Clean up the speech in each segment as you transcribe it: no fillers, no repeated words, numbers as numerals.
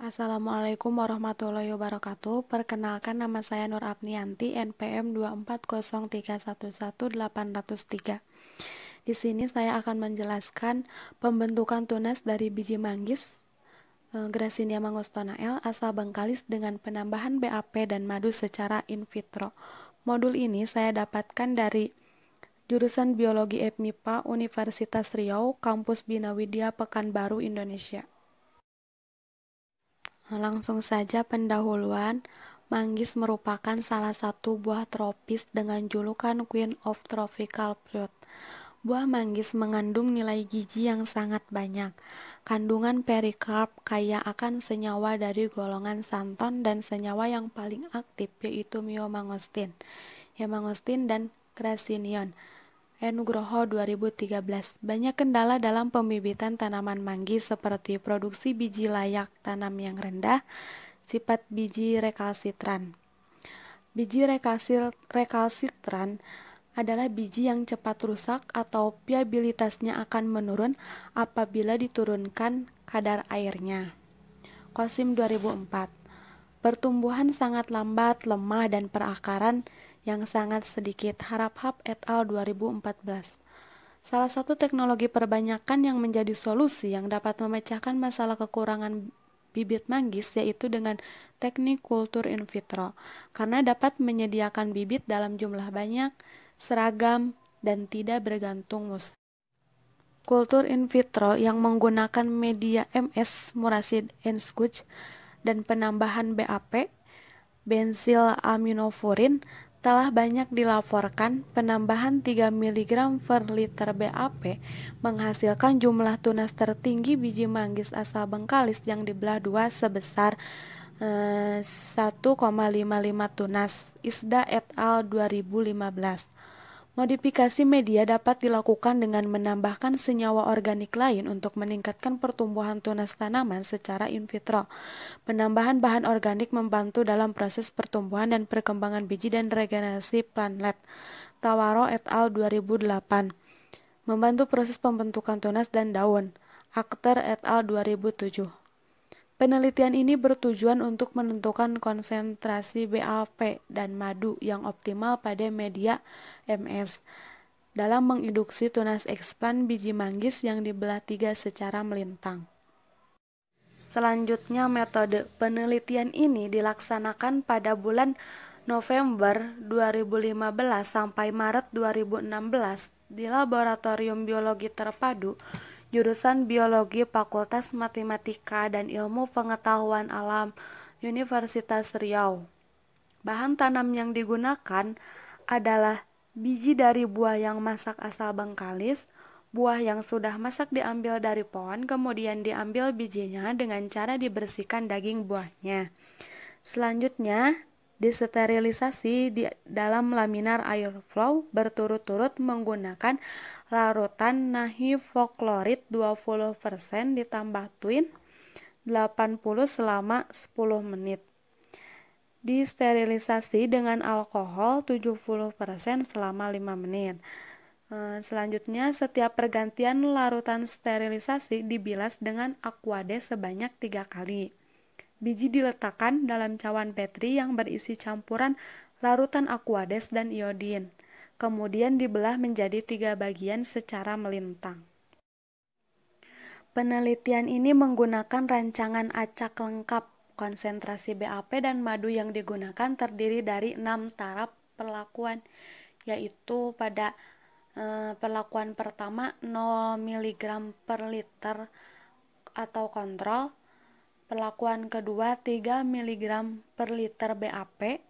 Assalamualaikum warahmatullahi wabarakatuh. Perkenalkan, nama saya Nur Apnianti, NPM 240311803. Di sini saya akan menjelaskan pembentukan tunas dari biji manggis Gracillia mangostona L asal bengkalis dengan penambahan BAP dan madu secara in vitro. Modul ini saya dapatkan dari jurusan Biologi FMIPA Universitas Riau, Kampus Bina Widya, Pekanbaru, Indonesia. Langsung saja pendahuluan. Manggis merupakan salah satu buah tropis dengan julukan Queen of Tropical Fruit. Buah manggis mengandung nilai gizi yang sangat banyak. Kandungan perikarp kaya akan senyawa dari golongan santon dan senyawa yang paling aktif yaitu myo-mangostin, hemangostin, dan gracinion. Nugroho 2013. Banyak kendala dalam pembibitan tanaman manggis seperti produksi biji layak tanam yang rendah, sifat biji rekalsitran. Biji rekalsitran adalah biji yang cepat rusak atau viabilitasnya akan menurun apabila diturunkan kadar airnya. Kosim 2004. Pertumbuhan sangat lambat, lemah, dan perakaran yang sangat sedikit. Harap-Hap et al. 2014. Salah satu teknologi perbanyakan yang menjadi solusi yang dapat memecahkan masalah kekurangan bibit manggis yaitu dengan teknik kultur in vitro, karena dapat menyediakan bibit dalam jumlah banyak, seragam, dan tidak bergantung musim. Kultur in vitro yang menggunakan media MS, murasid N-Scuch, dan penambahan BAP, bensil aminofurin, telah banyak dilaporkan. Penambahan 3 mg per liter BAP menghasilkan jumlah tunas tertinggi biji manggis asal bengkalis yang dibelah dua sebesar 1,55 tunas. Isda et al. 2015. Modifikasi media dapat dilakukan dengan menambahkan senyawa organik lain untuk meningkatkan pertumbuhan tunas tanaman secara in vitro. Penambahan bahan organik membantu dalam proses pertumbuhan dan perkembangan biji dan regenerasi plantlet. Tawaro et al. 2008. Membantu proses pembentukan tunas dan daun. Akhter et al. 2007. Penelitian ini bertujuan untuk menentukan konsentrasi BAP dan madu yang optimal pada media MS dalam menginduksi tunas eksplan biji manggis yang dibelah tiga secara melintang. Selanjutnya, metode penelitian ini dilaksanakan pada bulan November 2015 sampai Maret 2016 di Laboratorium Biologi Terpadu jurusan Biologi Fakultas Matematika dan Ilmu Pengetahuan Alam Universitas Riau. Bahan tanam yang digunakan adalah biji dari buah yang masak asal bengkalis. Buah yang sudah masak diambil dari pohon, kemudian diambil bijinya dengan cara dibersihkan daging buahnya. Selanjutnya, disterilisasi di dalam laminar airflow berturut-turut menggunakan larutan nahivoklorid 20% ditambah twin 80 selama 10 menit. Disterilisasi dengan alkohol 70% selama 5 menit. Selanjutnya, setiap pergantian larutan sterilisasi dibilas dengan aquade sebanyak 3 kali. Biji diletakkan dalam cawan petri yang berisi campuran larutan aquades dan iodin. Kemudian dibelah menjadi 3 bagian secara melintang. Penelitian ini menggunakan rancangan acak lengkap. Konsentrasi BAP dan madu yang digunakan terdiri dari 6 taraf perlakuan, yaitu pada perlakuan pertama 0 mg per liter atau kontrol, perlakuan kedua 3 mg per liter BAP,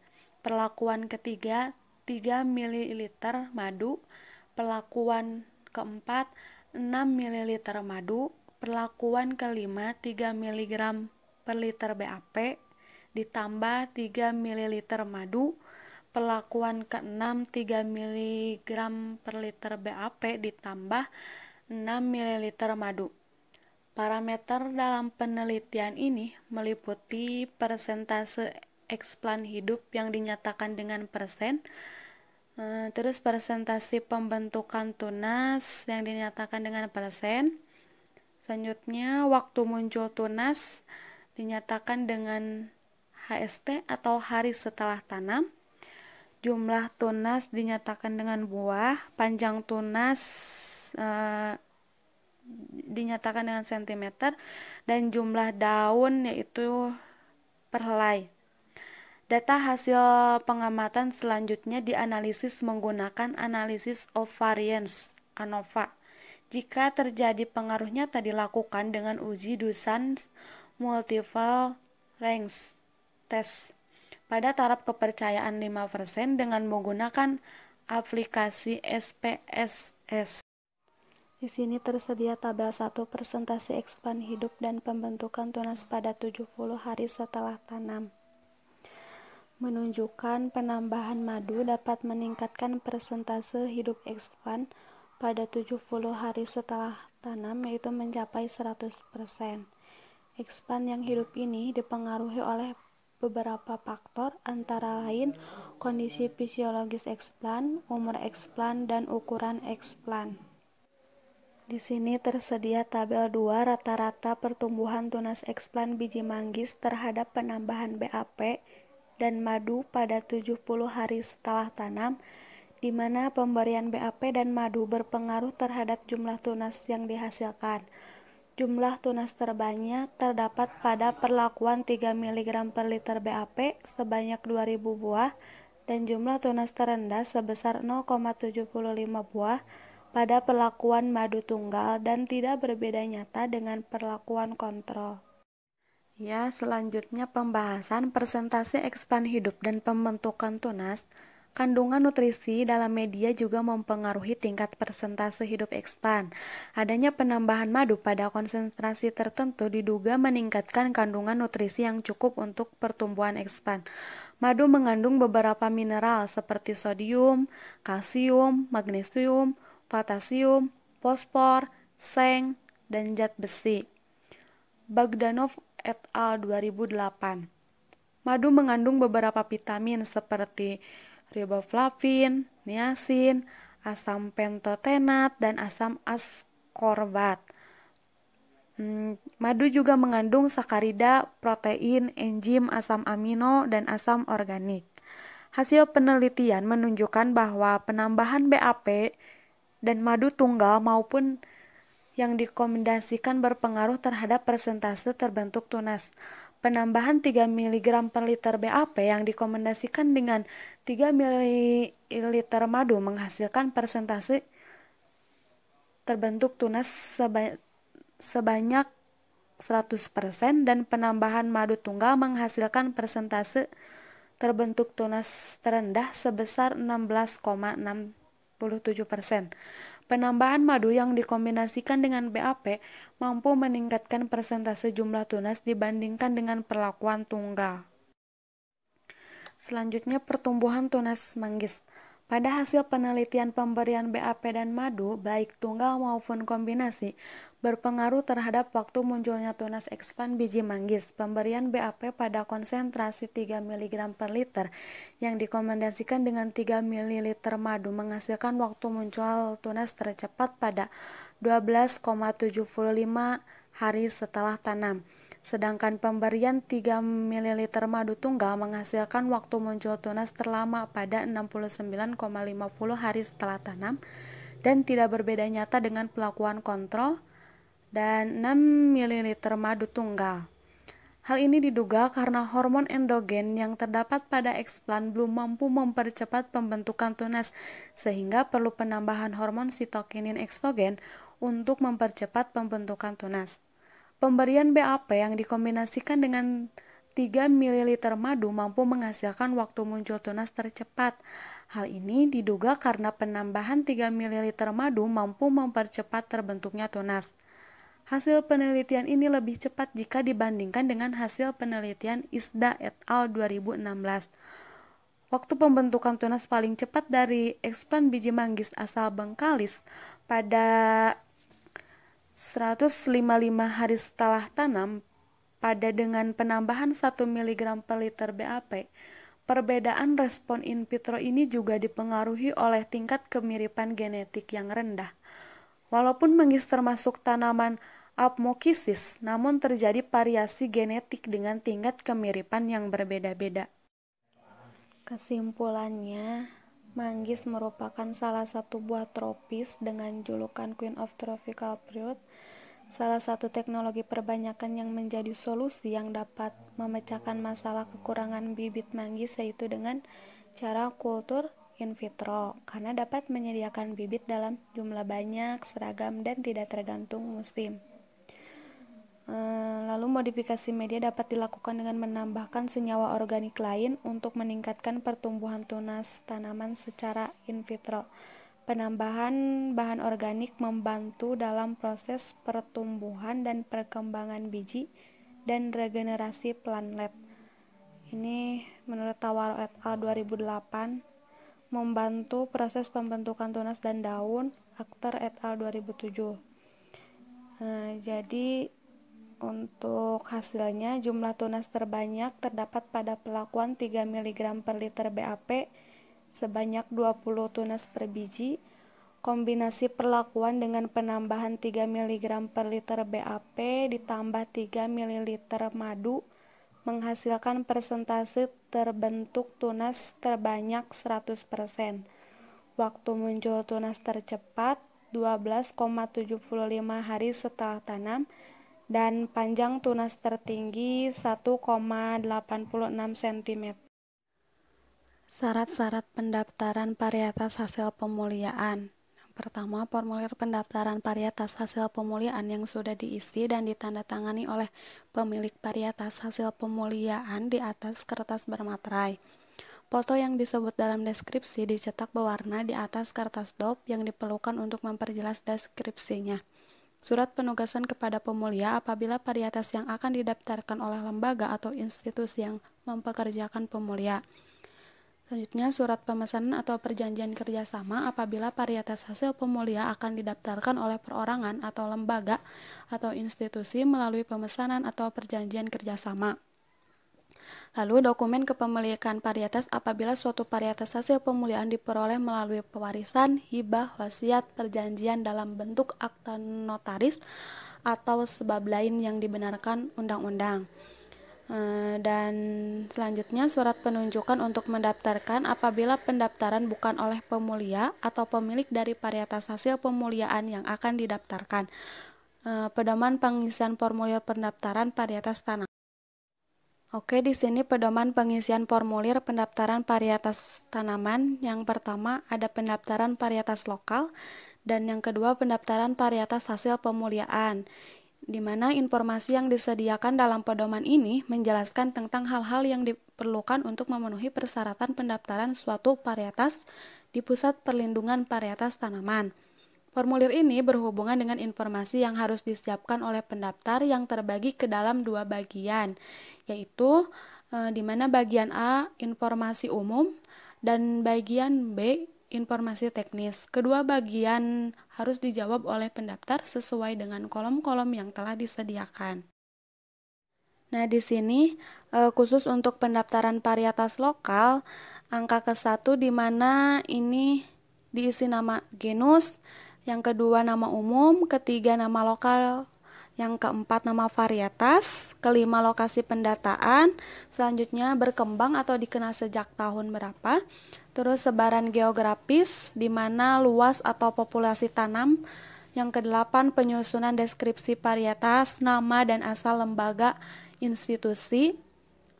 perlakuan ketiga 3 ml madu, perlakuan keempat 6 ml madu, perlakuan kelima 3 mg per liter BAP ditambah 3 ml madu, perlakuan ke-6 3 mg per liter BAP ditambah 6 ml madu. Parameter dalam penelitian ini meliputi persentase eksplan hidup yang dinyatakan dengan persen, terus persentase pembentukan tunas yang dinyatakan dengan persen. Selanjutnya, waktu muncul tunas dinyatakan dengan HST atau hari setelah tanam. Jumlah tunas dinyatakan dengan buah, panjang tunas dinyatakan dengan sentimeter, dan jumlah daun yaitu per helai. Data hasil pengamatan selanjutnya dianalisis menggunakan analisis of variance ANOVA. Jika terjadi pengaruh nyata dilakukan dengan uji Dusans multiple range test pada taraf kepercayaan 5% dengan menggunakan aplikasi SPSS. Di sini tersedia tabel 1 persentase ekspan hidup dan pembentukan tunas pada 70 hari setelah tanam. Menunjukkan penambahan madu dapat meningkatkan persentase hidup ekspan pada 70 hari setelah tanam, yaitu mencapai 100%. Ekspan yang hidup ini dipengaruhi oleh beberapa faktor, antara lain kondisi fisiologis eksplan, umur eksplan, dan ukuran eksplan. Di sini tersedia tabel 2 rata-rata pertumbuhan tunas eksplan biji manggis terhadap penambahan BAP dan madu pada 70 hari setelah tanam, di mana pemberian BAP dan madu berpengaruh terhadap jumlah tunas yang dihasilkan. Jumlah tunas terbanyak terdapat pada perlakuan 3 mg per liter BAP sebanyak 2000 buah dan jumlah tunas terendah sebesar 0,75 buah pada perlakuan madu tunggal dan tidak berbeda nyata dengan perlakuan kontrol. Ya, selanjutnya pembahasan persentase ekspan hidup dan pembentukan tunas. Kandungan nutrisi dalam media juga mempengaruhi tingkat persentase hidup ekspan. Adanya penambahan madu pada konsentrasi tertentu diduga meningkatkan kandungan nutrisi yang cukup untuk pertumbuhan ekspan. Madu mengandung beberapa mineral seperti sodium, kalsium, magnesium, potasium, fosfor, seng, dan zat besi. Bogdanov et al. 2008. Madu mengandung beberapa vitamin seperti riboflavin, niacin, asam pentotenat, dan asam ascorbat. Madu juga mengandung sakarida, protein, enzim, asam amino, dan asam organik. Hasil penelitian menunjukkan bahwa penambahan BAP dan madu tunggal maupun yang direkomendasikan berpengaruh terhadap persentase terbentuk tunas. Penambahan 3 mg per liter BAP yang direkomendasikan dengan 3 ml madu menghasilkan persentase terbentuk tunas sebanyak 100% dan penambahan madu tunggal menghasilkan persentase terbentuk tunas terendah sebesar 16,67%. Penambahan madu yang dikombinasikan dengan BAP mampu meningkatkan persentase jumlah tunas dibandingkan dengan perlakuan tunggal. Selanjutnya pertumbuhan tunas manggis. Pada hasil penelitian pemberian BAP dan madu, baik tunggal maupun kombinasi, berpengaruh terhadap waktu munculnya tunas ekspan biji manggis. Pemberian BAP pada konsentrasi 3 mg per liter yang direkomendasikan dengan 3 ml madu menghasilkan waktu muncul tunas tercepat pada 12,75 hari setelah tanam. Sedangkan pemberian 3 ml madu tunggal menghasilkan waktu muncul tunas terlama pada 69,50 hari setelah tanam dan tidak berbeda nyata dengan perlakuan kontrol dan 6 ml madu tunggal. Hal ini diduga karena hormon endogen yang terdapat pada eksplan belum mampu mempercepat pembentukan tunas sehingga perlu penambahan hormon sitokinin eksogen untuk mempercepat pembentukan tunas. Pemberian BAP yang dikombinasikan dengan 3 ml madu mampu menghasilkan waktu muncul tunas tercepat. Hal ini diduga karena penambahan 3 ml madu mampu mempercepat terbentuknya tunas. Hasil penelitian ini lebih cepat jika dibandingkan dengan hasil penelitian Isda et al. 2016. Waktu pembentukan tunas paling cepat dari eksplan biji manggis asal Bengkalis pada 155 hari setelah tanam pada dengan penambahan 1 mg per liter BAP. Perbedaan respon in vitro ini juga dipengaruhi oleh tingkat kemiripan genetik yang rendah. Walaupun manggis termasuk tanaman apomorfisis, namun terjadi variasi genetik dengan tingkat kemiripan yang berbeda-beda. Kesimpulannya, manggis merupakan salah satu buah tropis dengan julukan Queen of Tropical Fruit, salah satu teknologi perbanyakan yang menjadi solusi yang dapat memecahkan masalah kekurangan bibit manggis, yaitu dengan cara kultur in vitro, karena dapat menyediakan bibit dalam jumlah banyak, seragam, dan tidak tergantung musim. Lalu modifikasi media dapat dilakukan dengan menambahkan senyawa organik lain untuk meningkatkan pertumbuhan tunas tanaman secara in vitro. Penambahan bahan organik membantu dalam proses pertumbuhan dan perkembangan biji dan regenerasi plantlet. Ini menurut Tawaro et al. 2008, membantu proses pembentukan tunas dan daun, Akhtar et al. 2007. Jadi untuk hasilnya, jumlah tunas terbanyak terdapat pada perlakuan 3 mg per liter BAP sebanyak 20 tunas per biji. Kombinasi perlakuan dengan penambahan 3 mg per liter BAP ditambah 3 ml madu menghasilkan persentase terbentuk tunas terbanyak 100%. Waktu muncul tunas tercepat 12,75 hari setelah tanam, dan panjang tunas tertinggi 1,86 cm. Syarat-syarat pendaftaran varietas hasil pemuliaan. Yang pertama, formulir pendaftaran varietas hasil pemuliaan yang sudah diisi dan ditandatangani oleh pemilik varietas hasil pemuliaan di atas kertas bermaterai. Foto yang disebut dalam deskripsi dicetak berwarna di atas kertas dop yang diperlukan untuk memperjelas deskripsinya. Surat penugasan kepada pemulia apabila varietas yang akan didaftarkan oleh lembaga atau institusi yang mempekerjakan pemulia. Selanjutnya, surat pemesanan atau perjanjian kerjasama apabila varietas hasil pemulia akan didaftarkan oleh perorangan atau lembaga atau institusi melalui pemesanan atau perjanjian kerjasama. Lalu, dokumen kepemilikan varietas apabila suatu varietas hasil pemuliaan diperoleh melalui pewarisan, hibah, wasiat, perjanjian dalam bentuk akta notaris, atau sebab lain yang dibenarkan undang-undang. Dan selanjutnya, surat penunjukan untuk mendaftarkan apabila pendaftaran bukan oleh pemulia atau pemilik dari varietas hasil pemuliaan yang akan didaftarkan. Pedoman pengisian formulir pendaftaran varietas tanaman. Oke, di sini pedoman pengisian formulir pendaftaran varietas tanaman. Yang pertama ada pendaftaran varietas lokal, dan yang kedua pendaftaran varietas hasil pemuliaan, di mana informasi yang disediakan dalam pedoman ini menjelaskan tentang hal-hal yang diperlukan untuk memenuhi persyaratan pendaftaran suatu varietas di Pusat Perlindungan Varietas Tanaman. Formulir ini berhubungan dengan informasi yang harus disiapkan oleh pendaftar yang terbagi ke dalam dua bagian, yaitu di mana bagian A informasi umum dan bagian B informasi teknis. Kedua bagian harus dijawab oleh pendaftar sesuai dengan kolom-kolom yang telah disediakan. Nah, di sini khusus untuk pendaftaran varietas lokal, angka ke-1 di mana ini diisi nama genus, yang kedua nama umum, ketiga nama lokal, yang keempat nama varietas, kelima lokasi pendataan, selanjutnya berkembang atau dikenal sejak tahun berapa, terus sebaran geografis, di mana luas atau populasi tanam, yang kedelapan penyusunan deskripsi varietas, nama dan asal lembaga institusi,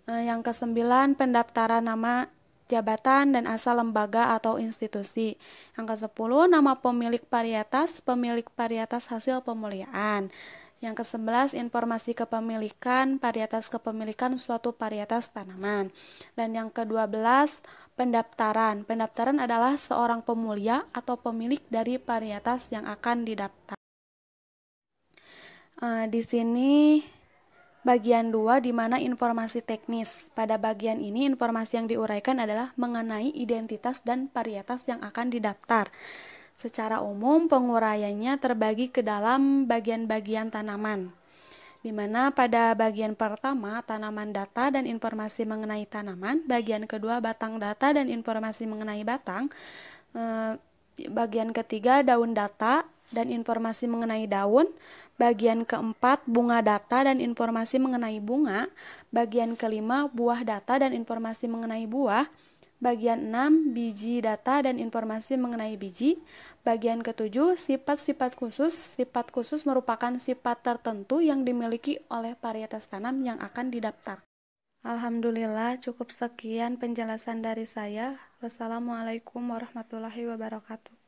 yang kesembilan pendaftaran nama jabatan dan asal lembaga atau institusi. Yang ke-10 nama pemilik varietas hasil pemuliaan. Yang ke-11 informasi kepemilikan kepemilikan suatu varietas tanaman. Dan yang ke-12 pendaftaran. Pendaftaran adalah seorang pemulia atau pemilik dari varietas yang akan didaftar. Di sini bagian 2 di mana informasi teknis. Pada bagian ini informasi yang diuraikan adalah mengenai identitas dan varietas yang akan didaftar. Secara umum penguraiannya terbagi ke dalam bagian-bagian tanaman, di mana pada bagian pertama tanaman data dan informasi mengenai tanaman, bagian kedua batang data dan informasi mengenai batang, bagian ketiga daun data dan informasi mengenai daun, Bagian keempat, bunga data dan informasi mengenai bunga. Bagian kelima, buah data dan informasi mengenai buah. Bagian 6, biji data dan informasi mengenai biji. Bagian ketujuh, sifat-sifat khusus. Sifat khusus merupakan sifat tertentu yang dimiliki oleh varietas tanam yang akan didaftar. Alhamdulillah, cukup sekian penjelasan dari saya. Wassalamualaikum warahmatullahi wabarakatuh.